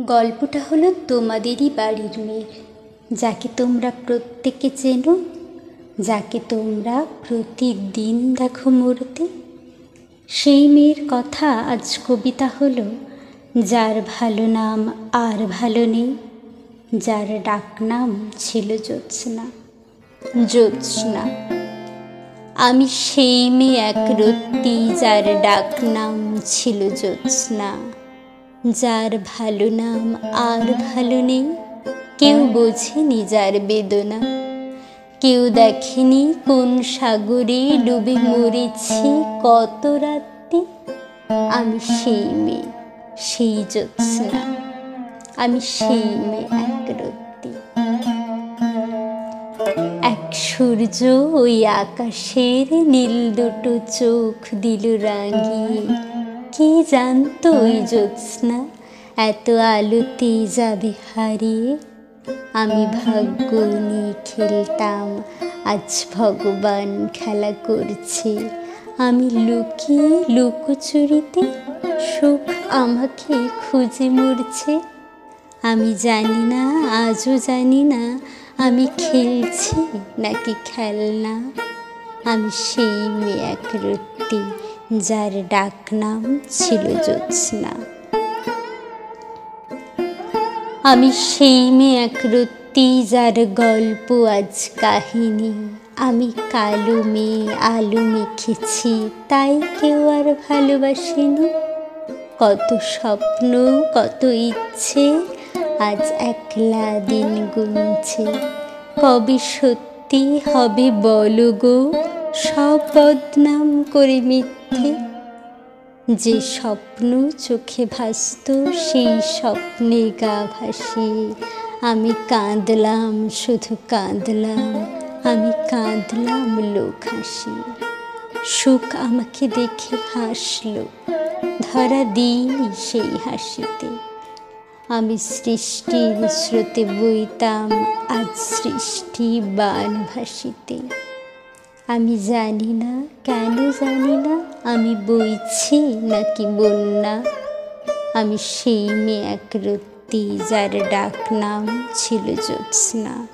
গল্পটা হলো তোমাদেরই বাড়ির মেয়ের, যাকে তোমরা প্রত্যেকে চেনো, যাকে তোমরা প্রতিদিন দেখো মরতে। সেই মেয়ের কথা আজ কবিতা হলো, যার ভালো নাম আর ভালো নেই, যার ডাকনাম ছিল জ্যোৎস্না। জ্যোৎস্না। আমি সেই মেয়ে এক রত্তি, যার ডাকনাম ছিল জ্যোৎস্না। যার ভালো নাম আর ভালো নেই, কেউ বোঝেনি যার বেদনা। কেউ দেখেনি কোন সাগরে ডুবে মরেছি কত রাত্রি। আমি সেই মেয়ে, সেই জ্যোৎস্না। আমি সেই মেয়ে এক রত্তি। এক সূর্য ওই আকাশের নীল দুটো চোখ দিল রাঙিয়ে। কে জানতো ওই জ্যোৎস্না এত আলোতে যাবে হারিয়ে। আমি ভাগ্য নিয়ে খেলতাম, আজ ভগবান খেলা করছে। আমি লুকিয়ে লুকোচুরিতে, সুখ আমাকে খুঁজে মরছে। আমি জানি না, আজও জানি না, আমি খেলছি নাকি খেলনা। আমি সেই মেয়ে এক রত্তি, যার ডাকনাম ছিল জ্যোৎস্না। আমি সেই মেয়ে এক রত্তি, যার গল্প আজ কাহিনী। আমি কালো মেয়ে, আলো মেখেছি, তাই কেউ আর ভালোবাসেনি। কত স্বপ্ন, কত ইচ্ছে, আজ একলা দিন গুনছে। কবে সত্যি হবে বলো গো, সব বদনাম করে মিথ্যে। যে স্বপ্ন চোখে ভাসত, সেই স্বপ্নে গা ভাসিয়ে আমি কাঁদলাম, শুধু কাঁদলাম। আমি কাঁদলাম লোক হাসিয়ে। সুখ আমাকে দেখে হাসলো, ধরা দিইনি সেই হাসিতে। আমি সৃষ্টির স্রোতে বইতাম, আজ সৃষ্টি বান ভাসিতে। আমি জানি না, কেন জানি না, আমি বইছি নাকি বন্যা। আমি সেই মেয়ে এক রত্তি, যার ডাকনাম ছিল জ্যোৎস্না।